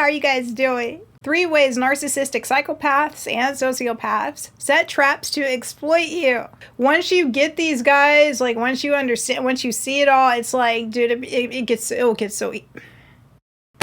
How are you guys doing? 3 ways narcissistic psychopaths and sociopaths set traps to exploit you. Once you get these guys, like once you understand, once you see it all, it's like, dude, it gets so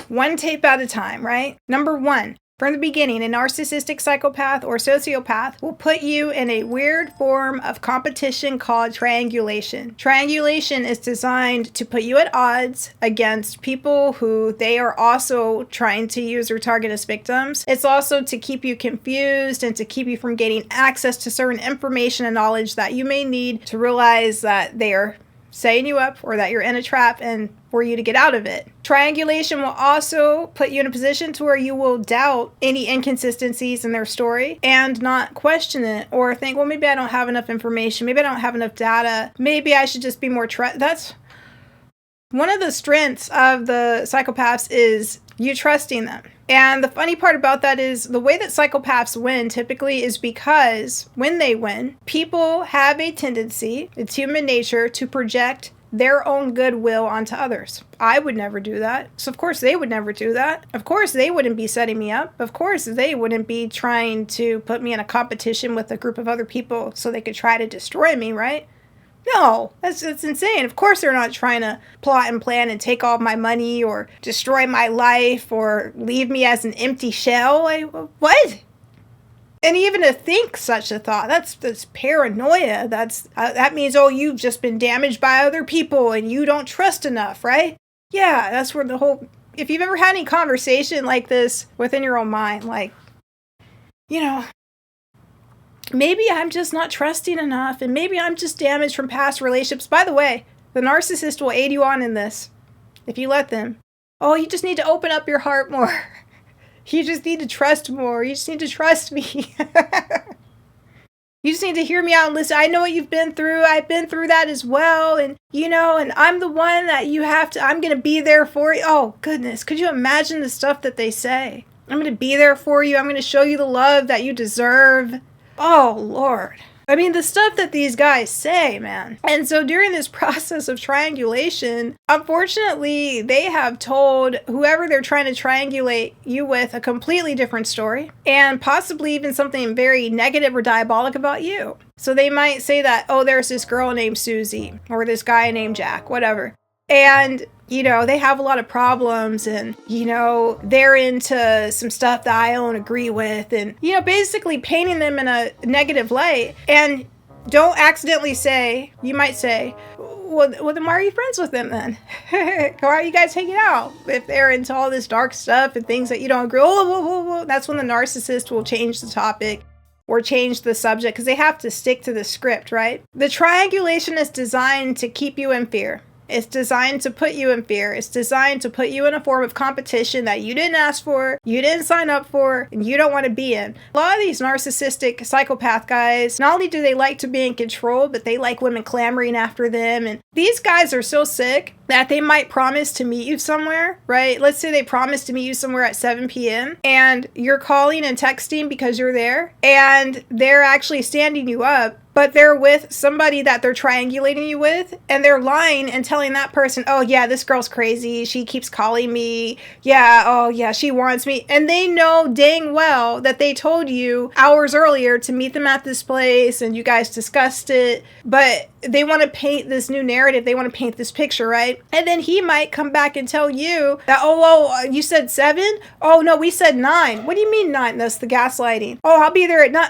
one tape at a time, right? Number 1. From the beginning, a narcissistic psychopath or sociopath will put you in a weird form of competition called triangulation. Triangulation is designed to put you at odds against people who they are also trying to use or target as victims. It's also to keep you confused and to keep you from gaining access to certain information and knowledge that you may need to realize that they are setting you up or that you're in a trap and for you to get out of it. Triangulation will also put you in a position to where you will doubt any inconsistencies in their story and not question it or think, well, maybe I don't have enough information. Maybe I don't have enough data. Maybe I should just be more That's one of the strengths of the psychopaths is you trusting them. And the funny part about that is the way that psychopaths win typically is because when they win, people have a tendency, it's human nature, to project their own goodwill onto others. I would never do that. So of course they would never do that. Of course they wouldn't be setting me up. Of course they wouldn't be trying to put me in a competition with a group of other people so they could try to destroy me, right? No, that's insane. Of course they're not trying to plot and plan and take all my money or destroy my life or leave me as an empty shell. What? And even to think such a thought, that's paranoia. That means, oh, you've just been damaged by other people and you don't trust enough, right? Yeah, that's where the whole... If you've ever had any conversation like this within your own mind, like, you know... maybe I'm just not trusting enough, and maybe I'm just damaged from past relationships. By the way, the narcissist will aid you on in this, if you let them. Oh, you just need to open up your heart more. You just need to trust more. You just need to trust me. You just need to hear me out and listen. I know what you've been through. I've been through that as well. And, and I'm the one that you have to, I'm going to be there for you. Oh, goodness. Could you imagine the stuff that they say? I'm going to be there for you. I'm going to show you the love that you deserve. Oh, Lord. I mean, the stuff that these guys say, man. And so during this process of triangulation, unfortunately, they have told whoever they're trying to triangulate you with a completely different story and possibly even something very negative or diabolic about you. So they might say that, oh, there's this girl named Susie or this guy named Jack, whatever. And they have a lot of problems and, they're into some stuff that I don't agree with and, basically painting them in a negative light. And don't accidentally say, you might say, well, then why are you friends with them then? Why are you guys hanging out if they're into all this dark stuff and things that you don't agree? Oh, that's when the narcissist will change the topic or change the subject because they have to stick to the script, right? The triangulation is designed to keep you in fear. It's designed to put you in fear. It's designed to put you in a form of competition that you didn't ask for, you didn't sign up for, and you don't want to be in. A lot of these narcissistic psychopath guys, not only do they like to be in control, but they like women clamoring after them. And these guys are so sick that they might promise to meet you somewhere, right? Let's say they promise to meet you somewhere at 7 p.m. and you're calling and texting because you're there and they're actually standing you up, but they're with somebody that they're triangulating you with, and they're lying and telling that person, oh yeah, this girl's crazy, she keeps calling me, yeah, oh yeah, she wants me. And they know dang well that they told you hours earlier to meet them at this place and you guys discussed it, but they want to paint this new narrative, they want to paint this picture, right? And then he might come back and tell you that, you said 7? Oh no, we said 9. What do you mean 9? That's the gaslighting. Oh, I'll be there at 9.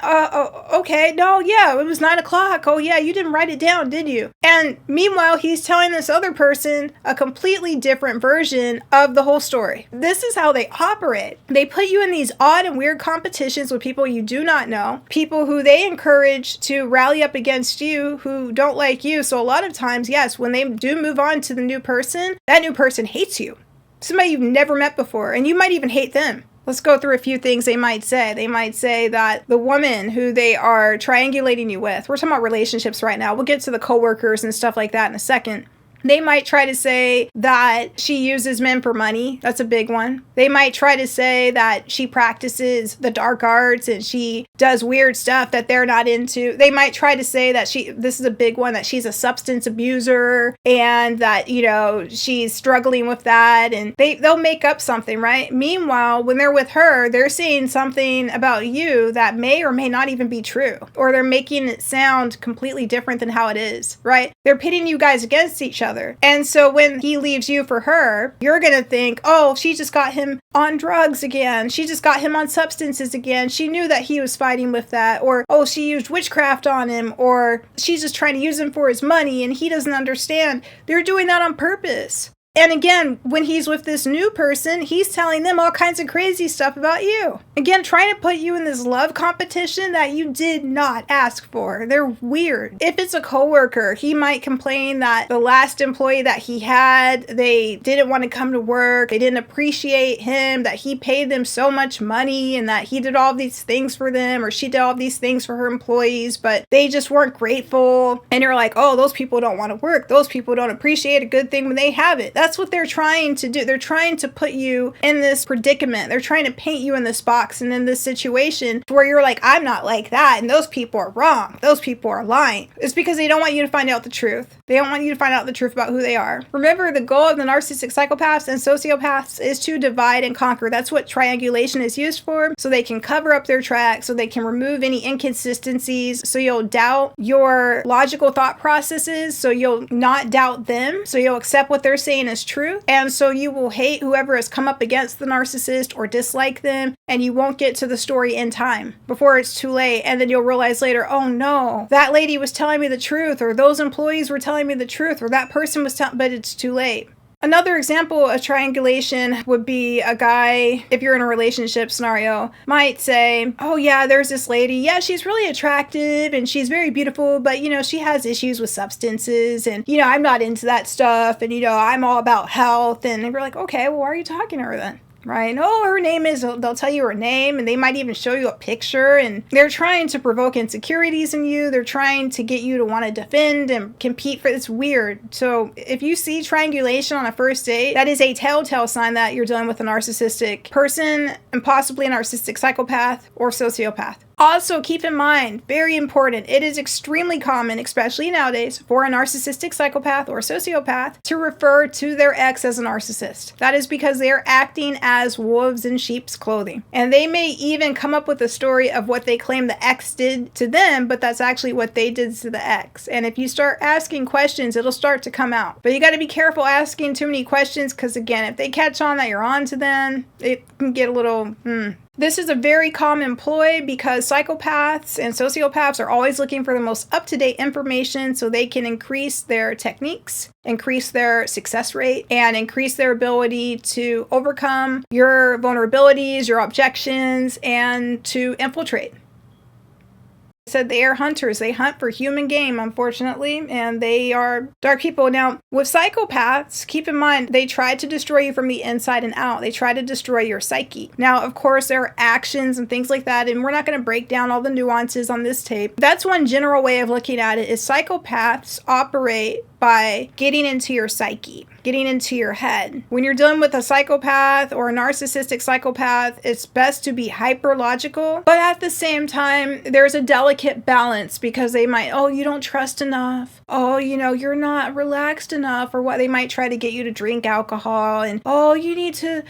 Okay, no, yeah, it was 9 o'clock. Oh yeah, you didn't write it down, did you? And meanwhile, he's telling this other person a completely different version of the whole story. This is how they operate. They put you in these odd and weird competitions with people you do not know, people who they encourage to rally up against you who don't like you. So a lot of times, yes, when they do move on to the new person, that new person hates you. Somebody you've never met before, and you might even hate them. Let's go through a few things they might say. They might say that the woman who they are triangulating you with, we're talking about relationships right now. We'll get to the coworkers and stuff like that in a second. They might try to say that she uses men for money. That's a big one. They might try to say that she practices the dark arts and she does weird stuff that they're not into. They might try to say that this is a big one, that she's a substance abuser and that, she's struggling with that, and they'll make up something, right? Meanwhile, when they're with her, they're saying something about you that may or may not even be true, or they're making it sound completely different than how it is, right? They're pitting you guys against each other. And so when he leaves you for her, you're going to think, oh, she just got him on drugs again. She just got him on substances again. She knew that he was fighting with that. Or, oh, she used witchcraft on him. Or she's just trying to use him for his money and he doesn't understand. They're doing that on purpose. And again, when he's with this new person, he's telling them all kinds of crazy stuff about you. Again, trying to put you in this love competition that you did not ask for. They're weird. If it's a coworker, he might complain that the last employee that he had, they didn't want to come to work. They didn't appreciate him, that he paid them so much money and that he did all these things for them, or she did all these things for her employees, but they just weren't grateful. And you're like, oh, those people don't want to work. Those people don't appreciate a good thing when they have it. That's what they're trying to do. They're trying to put you in this predicament. They're trying to paint you in this box and in this situation where you're like, I'm not like that, and those people are wrong. Those people are lying. It's because they don't want you to find out the truth. They don't want you to find out the truth about who they are. Remember, the goal of the narcissistic psychopaths and sociopaths is to divide and conquer. That's what triangulation is used for, so they can cover up their tracks, so they can remove any inconsistencies, so you'll doubt your logical thought processes, so you'll not doubt them, so you'll accept what they're saying is true, and so you will hate whoever has come up against the narcissist or dislike them, and you won't get to the story in time before it's too late, and then you'll realize later, oh no, that lady was telling me the truth, or those employees were telling me the truth, or that person was telling, but it's too late. Another example of triangulation would be a guy, if you're in a relationship scenario, might say, oh yeah, there's this lady. Yeah, she's really attractive and she's very beautiful, but she has issues with substances and, I'm not into that stuff. And, I'm all about health. And we're like, okay, well, why are you talking to her then? Right? Oh, her name is, they'll tell you her name and they might even show you a picture, and they're trying to provoke insecurities in you. They're trying to get you to want to defend and compete for it's weird. So if you see triangulation on a first date, that is a telltale sign that you're dealing with a narcissistic person and possibly a narcissistic psychopath or sociopath. Also, keep in mind, very important, it is extremely common, especially nowadays, for a narcissistic psychopath or sociopath to refer to their ex as a narcissist. That is because they are acting as wolves in sheep's clothing. And they may even come up with a story of what they claim the ex did to them, but that's actually what they did to the ex. And if you start asking questions, it'll start to come out. But you got to be careful asking too many questions, because again, if they catch on that you're on to them, it can get a little, This is a very common ploy because psychopaths and sociopaths are always looking for the most up-to-date information so they can increase their techniques, increase their success rate, and increase their ability to overcome your vulnerabilities, your objections, and to infiltrate. Said they are hunters. They hunt for human game, unfortunately, and they are dark people. Now, with psychopaths, keep in mind, they try to destroy you from the inside and out. They try to destroy your psyche. Now, of course, there are actions and things like that, and we're not going to break down all the nuances on this tape. That's one general way of looking at it, is psychopaths operate by getting into your psyche, getting into your head. When you're dealing with a psychopath or a narcissistic psychopath, it's best to be hyper logical, but at the same time, there's a delicate balance, because they might, oh, you don't trust enough. Oh, you're not relaxed enough, or what, they might try to get you to drink alcohol, and oh, you need to,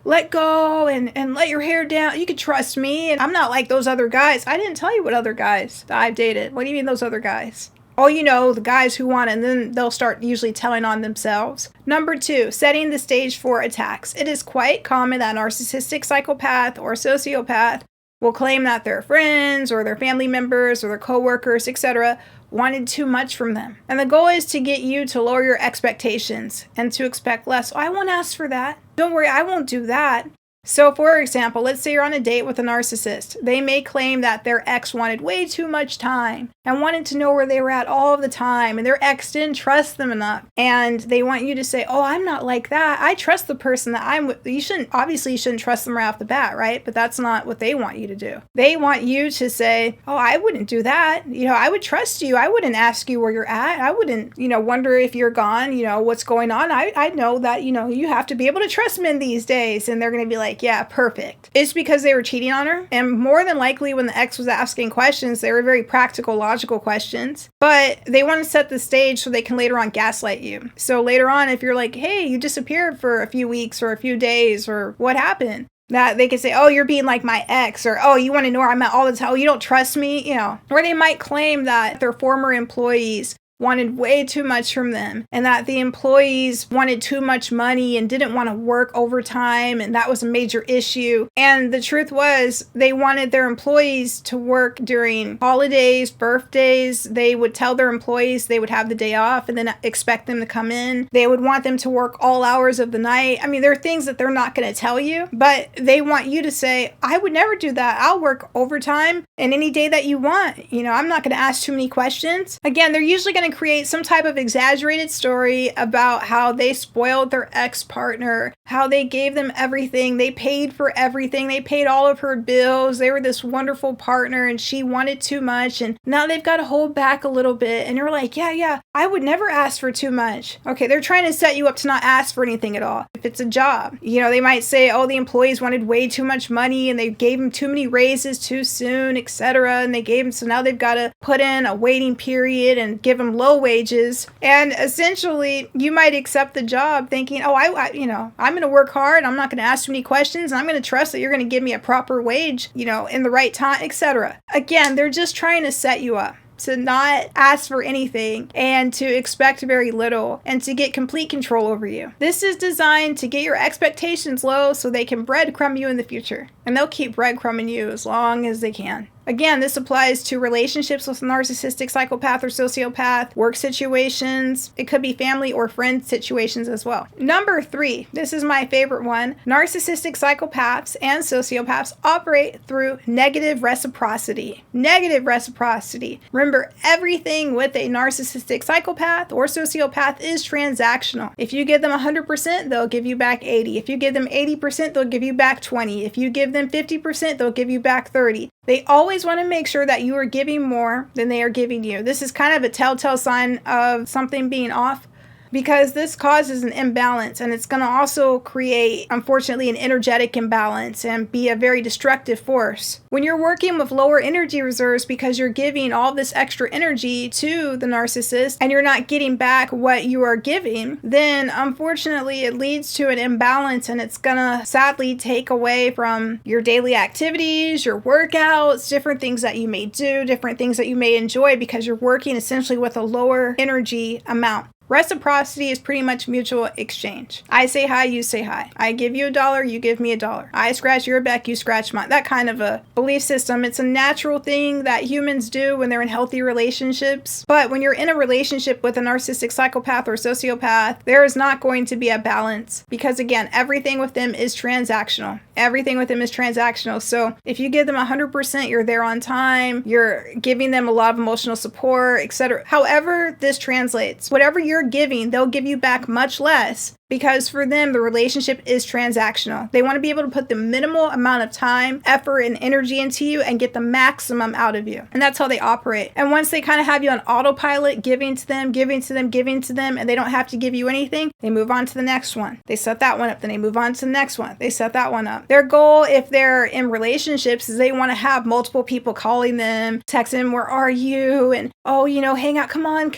let go and let your hair down. You can trust me, and I'm not like those other guys. I didn't tell you what other guys that I've dated. What do you mean those other guys? Oh, the guys who want it, and then they'll start usually telling on themselves. Number 2, setting the stage for attacks. It is quite common that a narcissistic psychopath or sociopath will claim that their friends or their family members or their coworkers, etc., wanted too much from them. And the goal is to get you to lower your expectations and to expect less. Oh, I won't ask for that. Don't worry, I won't do that. So for example, let's say you're on a date with a narcissist. They may claim that their ex wanted way too much time and wanted to know where they were at all of the time, and their ex didn't trust them enough. And they want you to say, oh, I'm not like that. I trust the person that I'm with. You shouldn't trust them right off the bat, right? But that's not what they want you to do. They want you to say, oh, I wouldn't do that. I would trust you. I wouldn't ask you where you're at. I wouldn't, wonder if you're gone, what's going on. I know that, you have to be able to trust men these days. And they're going to be like, yeah, perfect. It's because they were cheating on her. And more than likely when the ex was asking questions, they were very practical, logical questions. But they want to set the stage so they can later on gaslight you. So later on, if you're like, hey, you disappeared for a few weeks or a few days or what happened? That they could say, oh, you're being like my ex, or oh, you want to know where I'm at all the time. Oh, you don't trust me, Or they might claim that their former employees wanted way too much from them, and that the employees wanted too much money and didn't want to work overtime, and that was a major issue. And the truth was, they wanted their employees to work during holidays, birthdays. They would tell their employees they would have the day off and then expect them to come in. They would want them to work all hours of the night. I mean, there are things that they're not going to tell you, but they want you to say, I would never do that. I'll work overtime and any day that you want. I'm not going to ask too many questions. Again, they're usually going to create some type of exaggerated story about how they spoiled their ex-partner, how they gave them everything, they paid for everything, they paid all of her bills, they were this wonderful partner and she wanted too much and now they've got to hold back a little bit. And you're like, yeah, I would never ask for too much. Okay, they're trying to set you up to not ask for anything at all. If it's a job, they might say, oh, the employees wanted way too much money and they gave them too many raises too soon, etc. And they gave them, so now they've got to put in a waiting period and give them low wages. And essentially, you might accept the job thinking, oh, I'm going to work hard. I'm not going to ask too many questions. And I'm going to trust that you're going to give me a proper wage, in the right time, etc. Again, they're just trying to set you up to not ask for anything and to expect very little and to get complete control over you. This is designed to get your expectations low so they can breadcrumb you in the future. And they'll keep breadcrumbing you as long as they can. Again, this applies to relationships with a narcissistic psychopath or sociopath, work situations. It could be family or friend situations as well. Number 3, this is my favorite one. Narcissistic psychopaths and sociopaths operate through negative reciprocity. Negative reciprocity. Remember, everything with a narcissistic psychopath or sociopath is transactional. If you give them 100%, they'll give you back 80. If you give them 80%, they'll give you back 20. If you give them 50%, they'll give you back 30. They always want to make sure that you are giving more than they are giving you. This is kind of a telltale sign of something being off, because this causes an imbalance, and it's going to also create, unfortunately, an energetic imbalance and be a very destructive force. When you're working with lower energy reserves because you're giving all this extra energy to the narcissist and you're not getting back what you are giving, then unfortunately it leads to an imbalance, and it's going to sadly take away from your daily activities, your workouts, different things that you may do, different things that you may enjoy, because you're working essentially with a lower energy amount. Reciprocity is pretty much mutual exchange. I say hi, you say hi. I give you $1, you give me $1. I scratch your back, you scratch mine. That kind of a belief system. It's a natural thing that humans do when they're in healthy relationships. But when you're in a relationship with a narcissistic psychopath or sociopath, there is not going to be a balance, because again, everything with them is transactional. Everything with them is transactional. So if you give them 100%, you're there on time, you're giving them a lot of emotional support, etc. However this translates, whatever you're giving, they'll give you back much less, because for them, the relationship is transactional. They want to be able to put the minimal amount of time, effort, and energy into you and get the maximum out of you. And that's how they operate. And once they kind of have you on autopilot, giving to them, and they don't have to give you anything, they move on to the next one. They set that one up, then they move on to the next one. They set that one up. Their goal, if they're in relationships, is they want to have multiple people calling them, texting them, where are you? And, oh, hang out, come on.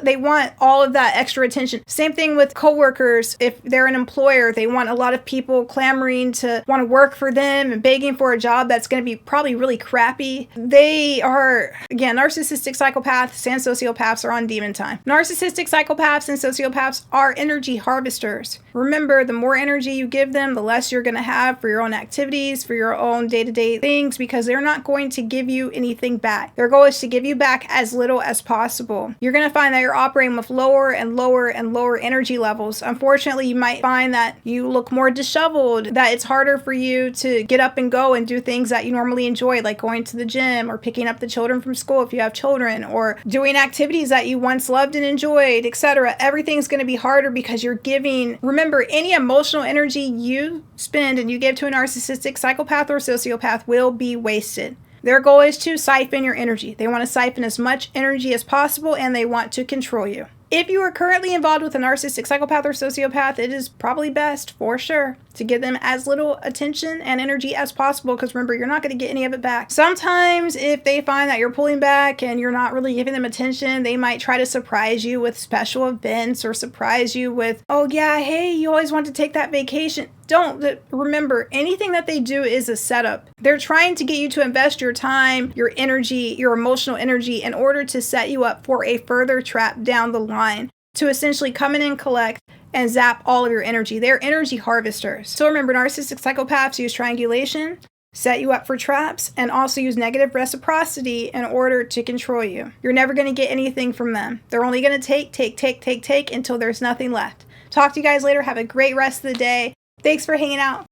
They want all of that extra attention. Same thing with coworkers. If they're an employer, they want a lot of people clamoring to want to work for them and begging for a job that's going to be probably really crappy. They are, again, narcissistic psychopaths and sociopaths are on demon time. Narcissistic psychopaths and sociopaths are energy harvesters. Remember, the more energy you give them, the less you're going to have for your own activities, for your own day-to-day things, because they're not going to give you anything back. Their goal is to give you back as little as possible. You're going to find that you're operating with lower and lower and lower energy levels. Unfortunately, you might find that you look more disheveled, that it's harder for you to get up and go and do things that you normally enjoy, like going to the gym or picking up the children from school if you have children, or doing activities that you once loved and enjoyed, etc. Everything's going to be harder because you're giving. Remember, any emotional energy you spend and you give to a narcissistic psychopath or sociopath will be wasted. Their goal is to siphon your energy. They want to siphon as much energy as possible, and they want to control you. If you are currently involved with a narcissistic psychopath or sociopath, it is probably best, for sure, to give them as little attention and energy as possible, because remember, you're not going to get any of it back. Sometimes if they find that you're pulling back and you're not really giving them attention, they might try to surprise you with special events or surprise you with, oh yeah, hey, you always want to take that vacation. Don't. Remember, anything that they do is a setup. They're trying to get you to invest your time, your energy, your emotional energy in order to set you up for a further trap down the line, to essentially come in and collect and zap all of your energy. They're energy harvesters. So remember, narcissistic psychopaths use triangulation, set you up for traps, and also use negative reciprocity in order to control you. You're never going to get anything from them. They're only going to take until there's nothing left. Talk to you guys later. Have a great rest of the day. Thanks for hanging out.